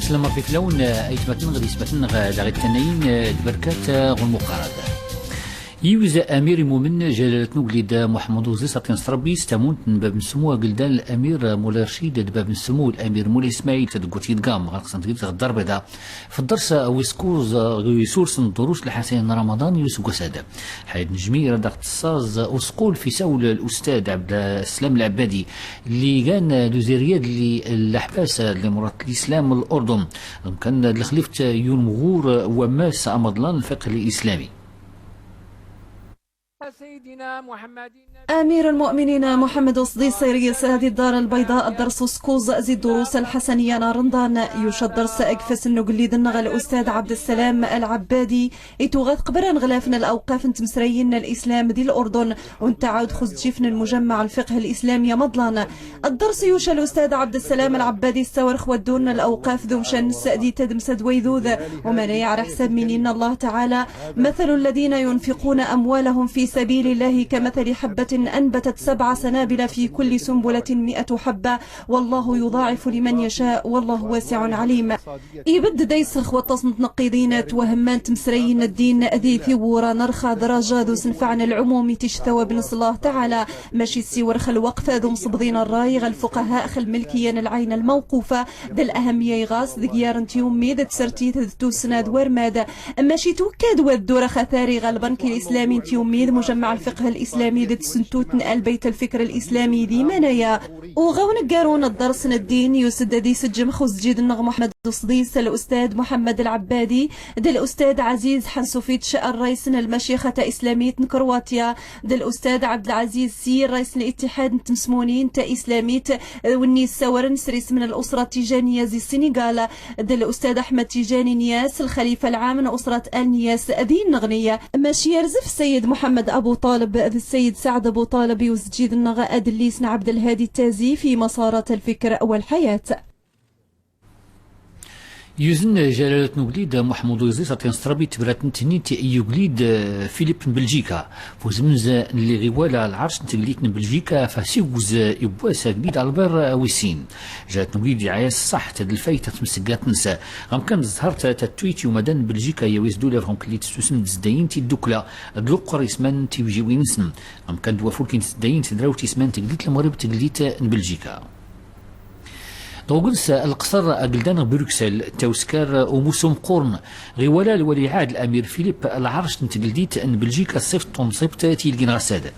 سلام ربي فلون ايتمتن غادي يسمتن غادي التنين البركات والمقارنة يوز امير مؤمن جلاله نقليد محمد وزي ساتين سربي استمون باب نسموها قلدان الامير مولاي رشيد باب نسمو الامير مولاي اسماعيل تدقوتي دقام غنقصن تجيب الدار البيضاء في الدرس ويسكوز يسورس الدروس لحسين رمضان يوسف قساده حيد نجمي راه اختصاص وسقول في سول الاستاذ عبد السلام العبادي اللي كان دوزيرياد اللي الاحباس لمرات الاسلام الاردن كان الخليفه يون مغور وماس امضلان الفقه الاسلامي. سيدنا محمد أمير المؤمنين محمد الصديق رئيس هذه الدار البيضاء الدرس سكوز زي الدروس الحسنية نارندان يشدر سأقفس النقليد النغ الأستاذ عبد السلام العبادي يتوغث قبران غلافنا الأوقاف انتمسريين الإسلام دي الأردن وانت عاود خز جيفن المجمع الفقه الإسلامي مضلان الدرس يوشى الأستاذ عبد السلام العبادي استورخ ودون الأوقاف ذو مشان سأدي تدمسد ويذوذ ومن يعرف حساب منين الله تعالى مثل الذين ينفقون أموالهم في سبيل الله كمثل حبة أنبتت 7 سنابل في كل سنبلة 100 حبة والله يضاعف لمن يشاء والله واسع عليم. يبد ديسخ وتصنت نقيدين توهمان تمسرين الدين ذي ثورة نرخى درجة ذو سنفعنا العموم تشتوى بنص الله تعالى ماشي السور خل وقفة ذو مصبضين الرايغ الفقهاء خل ملكيا العين الموقوفة ذا الأهمية يغاص ذكيارنت يومي ذا تسرتي ذو سناد ورماد ماشي توكاد والدورة خثاري غالبا الإسلامي تيومي مجمع الفقه الإسلامي ذات سنتوتن البيت الفكر الإسلامي ذي منايا وغون قارون الدرس الدين يسد ذي سجم خوز جيد النغ محمد الصديس الأستاذ محمد العبادي ذا الأستاذ عزيز حنسوفيتش الرئيس المشيخة إسلامية كرواتيا ذا الأستاذ عبد العزيز سير رئيس الاتحاد تمسمونين تا إسلامية والنيس سورن سريس من الأسرة التيجانية زي السنغال ذا الأستاذ أحمد تيجاني نياس الخليفة العام من أسرة آل نياس ذي النغنية ماشي يرزف السيد محمد أبو طالب السيد سعد أبو طالب يسجد النغاء أدليسن عبد الهادي التازي في مسارات الفكر والحياة. يوزن جلالة نقليد محمود وزير ساتين سترابي تبرات نتنيت يقليد فيليب بلجيكا فوزمز اللي غوالا العرش نتقليت بلجيكا فسيوز يبواس قليد على البر ويسين جات نقليد عياس صح تدلفايت تمسقات نسا غام كان زهرت تتويت ومدان بلجيكا يويز دولار هم كليت سوسن تزداين تيدوكلا دلوقر اسمان تيوجيوين سن غام كان دوافولكين تزداين تدراو تيسمان تقليت المغرب تقليت بلجيكا دوغلس القصر أقلدان بروكسل توسكار وموسم قرن غوالا الولي عهد الأمير فيليب العرش نتقلديت أن بلجيكا صيفط تنصيبت تيلقين غساد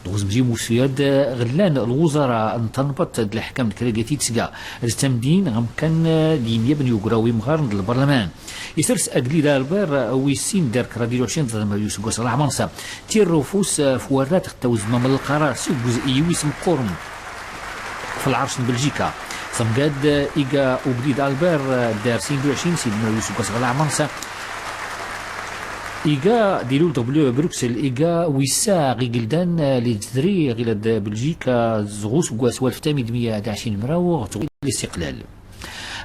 دوغز مزي موسياد غلان الوزراء تنبط الحكام الكراكاتي تسقا رستمدين غم كان دين يبني وقراوي مغارن البرلمان يسرس أقليدا البار ويسين دار كراديلو 20 ضد يوسف قصر العمانسة تير رفوس فوارات توز مام القرار سوق جزئي ويسم قرن في العرش بلجيكا صمقاد إيجا وبريد ألبير دار 22 سيد يوسف قصر العمانسة إيجا ديلول دبليو بروكسل إيجا ويسا غي قلدان لجذري غيلاد بلجيكا زغوس وقواس 1820 مراو غتغير الاستقلال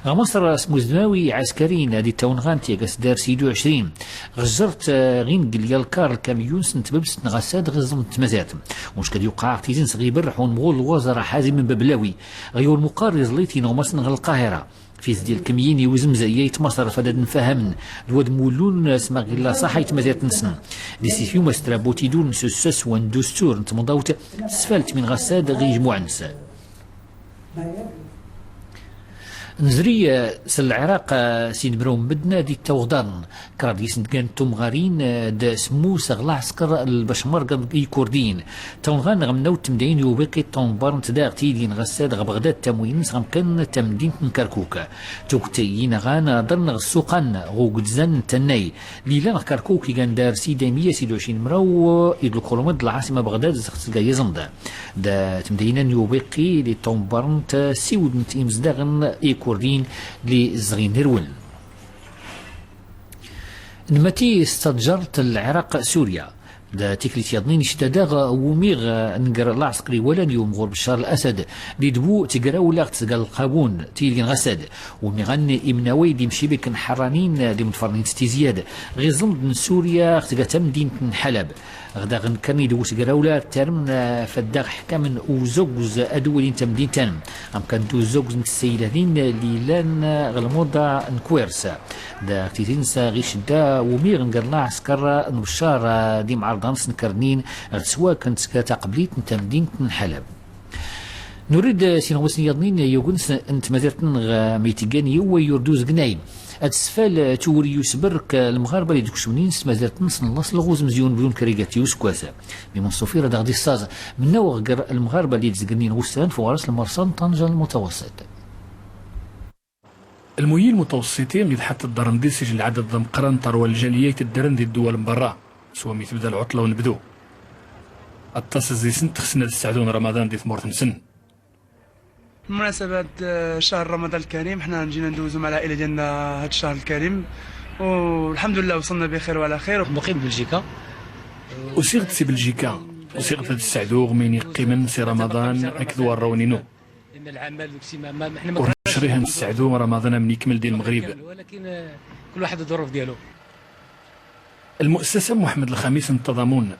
مصر مزدماوي عسكري نادي التونغان تيغاس دار 26 غزرت غين قليال كارل كاميون سنت ببس نغساد غزم تمازات واش كان يوقع تيزن صغي برحون مغول الوزراء حازم من ببلاوي غيور مقارز ليتي نغمس نغ القاهره في ديال الكميين وزمزه مصر فداد نفهم الواد مولون سما غيلا صح يتمازات نسن دي سيفيو مسترابوتي دون سوسس وان دستور نتمضاوت سفلت من غساد غي جموع نسا نزري سل العراق سين مروم بدنا دي التوغدان كردي سنتكان تومغارين دا سمو سغلا عسكر البشمر كردين تونغان غمناو تمدين يوبقي تونبارن تداغ تيدين غساد غبغداد تموين غم كان تمدين كركوك توكتين غانا ضرن السوقان غوغدزان تناي ليلان كركوك كان دار سيدا 126 مرو يدلو كولومد العاصمه بغداد زخت يزندا دا تمدين يوبقي دي تونبارن تسيود نتيمزداغن كردين لزغين هرول نمتي استتجرت العراق سوريا دا تكليت يضنين شتداغ وميغ نقر العسكري ولا يوم غور بشار الاسد دي دبو تقراو لا تسقال القابون تيلين غساد ومغني امناوي دي مشي بك حرانين دي متفرنين تي زياد غير زمد من سوريا تقاتم دين حلب غدا غنكرن يدوس قراولا ترم فداغ حكام وزوج ادولين تمدين تنم ام كان دو زوج السيدين ليلان غلموضة نكويرسا دا تيتنسا غيش دا وميغ نقرنا عسكر نبشار دي معرضان سنكرنين سواء كانت تقبليت تمدين حلب. نريد سينغوس نيضنين يوغنس انت مازالت ميتيغان يو يردوز قنايم السفال توري يسبرك المغاربه اللي دكشونين مازالت نص الغوز مزيون بدون كريغات يوسكواسا من صوفيره دغدي الصاز من نوع المغاربه اللي تزقنين غوسان فوارس المرسان طنجة المتوسط. المويين المتوسطين اللي حتى الدرندي سجل عدد ضم قرنطر والجاليات الدرندي الدول من برا سوا مي تبدا العطله ونبدو التصل زي سنت خصنا نستعدون رمضان دي ثمورة سن. بمناسبة شهر رمضان الكريم حنا جينا ندوزو مع العائلة ديالنا هذا الشهر الكريم والحمد لله وصلنا بخير وعلى خير. مقيم بلجيكا وصيغت سي بلجيكا وصيغت هاد السعدوغ من يقيمن سي رمضان اكذو الرونينو ان العمل احنا ونشريها نستعدو رمضان من يكمل ديال المغرب ولكن كل واحد الظروف ديالو. المؤسسة محمد الخامس التضامن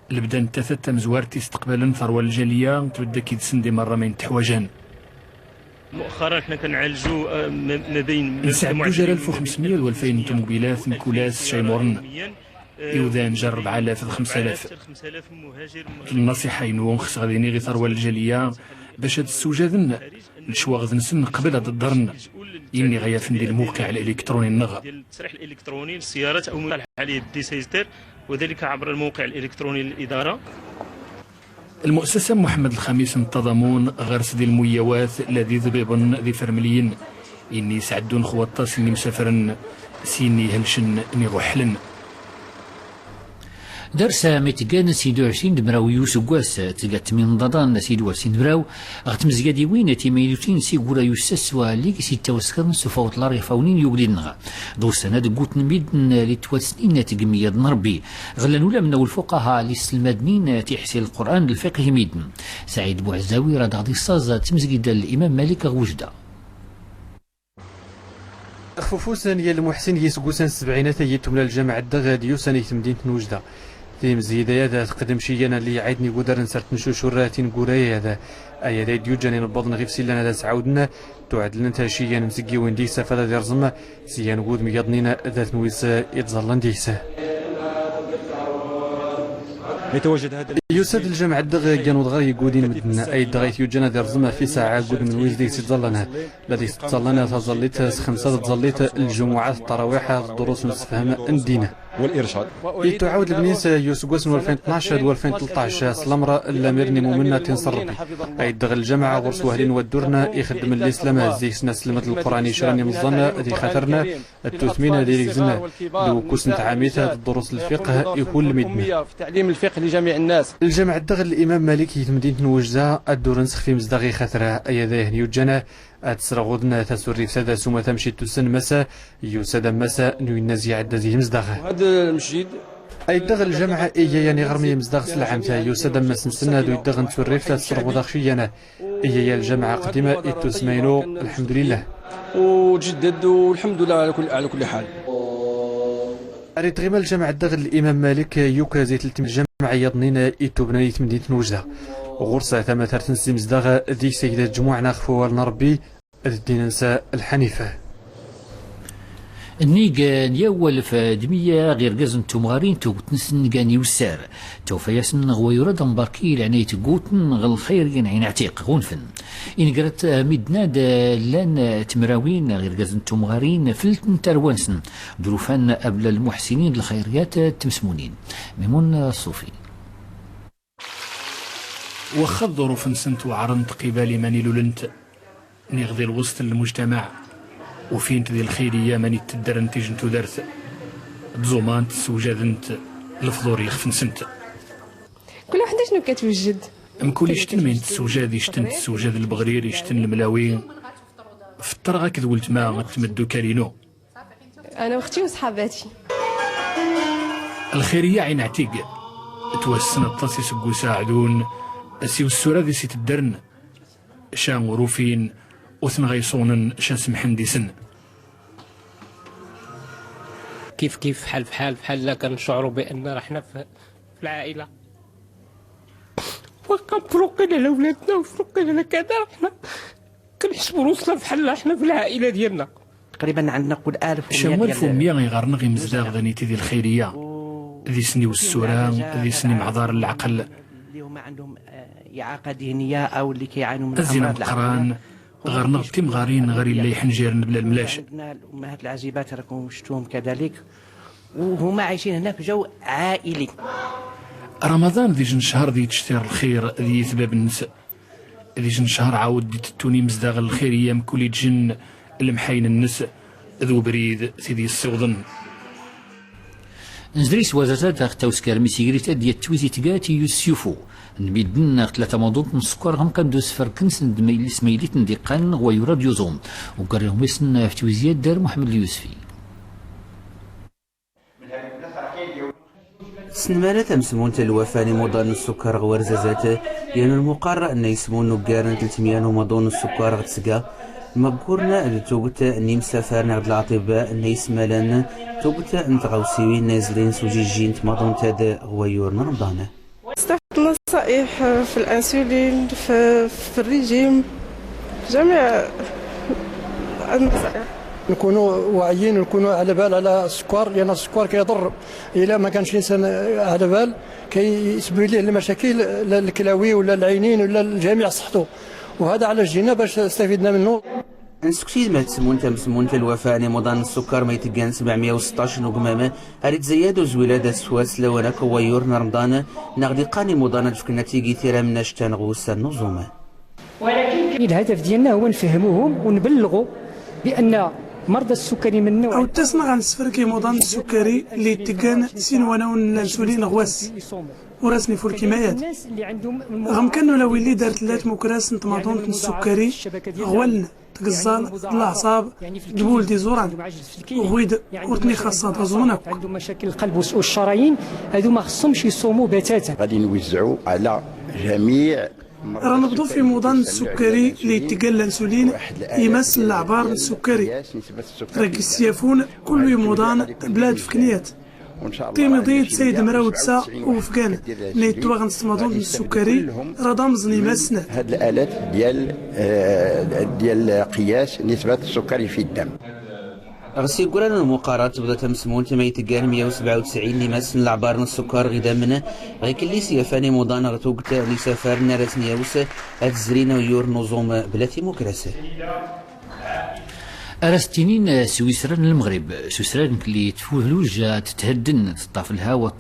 اللي بدا نتاثت مزوارتي استقبالا ثروة الجالية تبدا كيتسندي مرة من تحواجان. مؤخرا حنا كنعالجوا ما بين نسعدوا جال 1500 ل 2000 اوتوموبيلات مكولاس شيمورن يوذان جا 4000 ل 5000 مهاجر. النصيحة ينو خص غادي نيغي ثروة الجالية باش هاد السوجاذن الشواغذ نسن قبل هاد الدرن يني غايا فندي الموقع الالكتروني النغ ديال التصريح الالكتروني للسيارات او مصالح عليه الديسيزتير وذلك عبر الموقع الالكتروني للاداره. المؤسسة محمد الخامس التضامن غرس ديال الميوات لذيذ بيضن ذي فرمليين إني سعدون خوطاس إني مسافرن سيني هلشن إني روحلن. درس ميتيغان سيدو 20 دمراو يوسكواس تلقات من ضدان سيدو 20 دمراو غتم زيادي وين تيميلوتين سيغورا يوسس وليك سيتاوسكن سوفاوت لاري فاونين يوغلينغا دو سنه دقوت نميدن لتواسنين تقمية نربي غلان ولا من الفقهاء اللي المدنين تيحسين القران الفقه ميدن سعيد بوعزاوي راه غادي الصاز تمزقيد الامام مالك غوجده. خفوفوسان يا المحسن يسقوسان السبعينات يتم للجامعة دغاديو سنة مدينة نوجدة تيم زيدا هذا تقدم شينا اللي عيدني قدر نسرت نشوشوراتين قرايه هذا ايا ديو جاني نبضنا غير سيلان هذا سعودنا توعد لنا تاشيا مسقي وين ديسا فلا دير زما سيان قود ميضنينا ذات نويس يتظلن ديسا يتواجد هذا يوسد الجامعة دغ كانوا دغا يقودين مدنا اي دغا يوجنا دير زما في ساعة قود من ويز ديس يتظلنها الذي تظلنا تظليت خمسة تظليت الجمعات التراويح الدروس نصفهم اندينا والارشاد يتعاود البنيس يوسقوس 2012 و 2013 سلمرا لامرني مؤمنة تنصربي اي دغ الجامعة غرس وهلين ودورنا يخدم الاسلام زيسنا سلمت القران يشرني مظلنا ذي خاطرنا التثمين ديال زنا دو كوسنت عاميتها الدروس الفقه يكون مدني في تعليم الفقه لجميع الناس. الجامعة دغ الامام مالك يتمدين نوجزا الدور نسخ في مزدغي خاطره اي ذاهن يوجنا أتسرغودنا تسوري فسادا سوما تمشي تسن مسا يوسادا مسا نوينازي عدا زي مزدغة هذا المسجد أي دغ الجامعة إيا يعني غرمي مزدغ سلعمتا يوسادا مسن سنة دو يدغن تسوري فساد تسرغودا خشيانا إيا الجامعة قديمة إتو سماينو الحمد لله وجدد والحمد لله على كل حال. أريد غيما الجامعة دغ الإمام مالك يوكا زي تلتم الجامعة يضنينا إتو بنايت مدينة نوجدة غرصة ثم ترتنسي مزدغة ذي سيدة جموعنا خفوة نربي الدين نساء الحنيفة. النيجان يول فدمية غير قزن تومغارين توتنسن كان يوسار توفياسن غويرد مباركي لعناية قوتن غل خير ينعين عتيق غونفن إن قرأت مدناد لان تمراوين غير قزن تومغارين فلتن تروانسن ظروفان قبل المحسنين الخيريات تمسمونين ميمون الصوفي. وخا الظروف نسنت وعرنت قبالي ماني لولنت نغذي الوسط المجتمع وفين تذي الخيرية ماني تدرن تيجنتو درت بزومانت سوجادنت الفضور يخفن سنت كل واحد شنو كتوجد مكول يشتن مين تسوجاد يشتن تسوجاد البغرير يشتن الملاوي في الطرغة كذولت ما تمدو كارينو انا واختي وصحاباتي الخيرية عين عتيق توسن الطاسي سقو ساعدون السي والسورة ذي سي تدرن شان غروفين وثن غيصونن شان سمحن ديسن كيف حال بحال لا كنشعروا بان رحنا في في العائله، وكنفرقين على ولادنا وفرقين على كذا. حنا كنحسبوا روسنا بحال حنا في العائله ديالنا. تقريبا عندنا قول 1100 شمال 1100 غيغرنغي مزداغ ذانيتي ديال الخيريه ذي سني والسوران ذي سني معذار العقل اللي هما عندهم اعاقه ذهنيه او اللي كيعانوا من الزنا امراض القران غرنغ تيم غارين غير اللي يحنجرن بلا الملاش. عندنا الامهات العزيبات راكم شفتوهم كذلك، وهما عايشين هنا في جو عائلي. رمضان ذي جن شهر ذي تشتير الخير ذي سبب النساء ذي جن شهر عاود ذي تتوني مزداغ الخيريه مكولي جن المحاين النساء ذو بريد سيدي السوضن. نزريس وزازات توسكار ميسيغريت ديال تويزي تقاتي يوسيوفو نبيدنا 3 موضوع من السكر هم كان دوس فركنس ندميلي سميليت نديقان ويراد يوزوم وقريهم يسن في تويزيات دار محمد اليوسفي. سنمانة تمسمون الوفاني مضان السكر غورزازات يعني المقرر أن يسمون نقارن 300 ومضون السكر غتسقى مقورنا توقت أني مسافر نغد الأطباء أن يسمالان توقت أن تغوسيوين نازلين سوجيجين تمضون تاد غويور رمضان. استفدت نصائح في الانسولين في الريجيم، جميع النصائح. نكونوا واعيين ونكونوا على بال على السكر، لان السكر كيضر الا ما كانش الانسان على بال كيسبب ليه المشاكل الكلاوي ولا العينين ولا جميع صحته، وهذا علاش جينا باش استفدنا منه. نسكتي ما تسمون الوفاء مضان السكر ما يتقان 716 نقمامة أريد زيادة زويلة سواس لو أنا كويور رمضان نغدي قاني مضان في النتيجة ثيرا من نشتان غوص النظومة. ولكن الهدف ديالنا هو نفهموهم ونبلغوا بأن مرضى السكري منه أو تصنع عن السفركي مضان السكري اللي تقان سينوانا الانسولين غواس ورسمي فول الكيمايات غم كانوا لو اللي دار 3 مكراس نطماطون السكري غولنا تقزال الاعصاب دبول دي زوران وغويد ورتني خاصه تزونك عندهم مشاكل القلب والشرايين هذو ما خصهمش يصوموا بتاتا. غادي نوزعوا على جميع راه نبدو في موضان السكري اللي يتقال الانسولين يمس العبار السكري راك السيافون كل موضان بلاد فكنيات تيمضيت سيد مراودسا وفقان اللي توغن استماضون السكري راه ضامزني مسنا. هاد الالات ديال قياس نسبه السكري في الدم. غسي قران المقارات تبدا تمسمون تما يتقال 197 اللي ماسن العبار السكر غدا منه غير كلي سيافاني مضان غتوقت اللي سافر نارات نياوس هاد الزرينه ويور نظام بلا ديمقراسي. أرستينين سويسرا للمغرب سويسرا اللي تفوهلوج تتهدن تطاف الهواء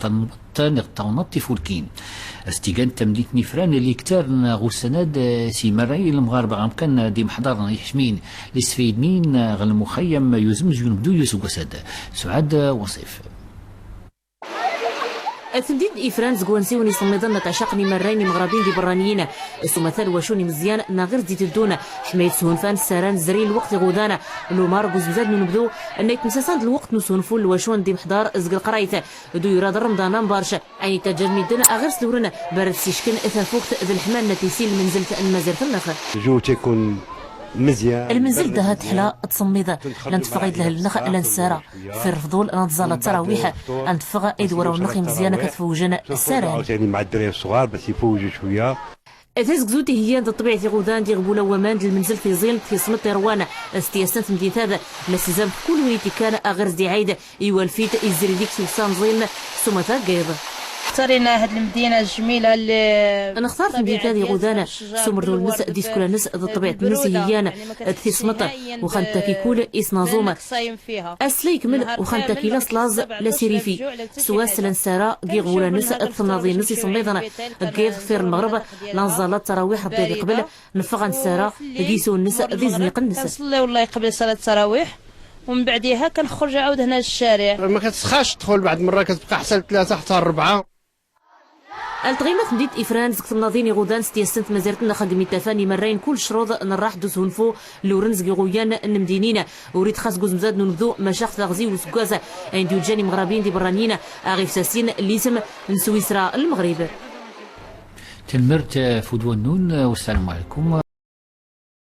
تنطي فولكين استيقان تمديت نفران اللي كتار غوسناد سي مراي المغاربة غام كان ديم حضارنا يحمين لسفيدنين غل المخيم يزمزون بدو يوسف وساد سعاد وصيف. تمديد إفران زكوانسي وني صميدان تعشقني مرين مغربين دي برانيين السمثال وشوني مزيان ناغير زيت الدون حماية سهونفان ساران زري الوقت غودانا لومار بوزبزاد نبدو أن يتمساسان الوقت نسونفو الوشون دي محضار زق القرايث دو يراد رمضان مبارش عيني تجرمي الدنا أغير سلورنا بارد سيشكن ثافوكت ذي الحمان نتيسيل منزلت المزير في النخل جو تيكون مزيان المنزل ده تحلا تصميده لنتفقد له النخ لنسارة في الفضول نتظل التراويح نتفق إذ وراو النخ مزيانة كتفوجنا السارة يعني مع الدراري الصغار باش يفوجوا شويه. تهزك زوتي هي الطبيعة في غودان دي غبولة ومان المنزل في زين في صمت روانة استياسات مدينة لسيزام كل ويتي كان أغرز دي عيد يوالفيت يزري ديك سوسان زين سمثا قيضة. اختارينا هاد المدينه الجميله اللي انا اخترت مدينه هذه غودانا سمردو الناس ديسكولا ناس طبيعه الناس هيانا تسمط وخانتا كيكول اسنازوما اسليك من وخانتا كيلا سلاز لا سيريفي سواس لنسارا غيغولا ناس التناضي ناس صميدنا كيف في المغرب لنزالات تراويح ربي قبل نفغ نسارا ديسو الناس ذي زنيق الناس نصلي والله قبل صلاه التراويح ومن بعديها كنخرج عاود هنا للشارع ما كتسخاش تدخل بعد مره كتبقى حتى 3 حتى 4. التغيمات مديت إفرانز كتناضيني غودان ستياسنت مزارتنا خدمي تفاني مرين كل شروط نراح دوزهن فو لورنز غويان نمدينينا وريد خاص جوز مزاد نبدو مشاخ تغزي وسكازا عندي جاني مغربيين دي برانينا أغيف ساسين الاسم سويسرا المغرب. تلمرت فدوى النون والسلام عليكم.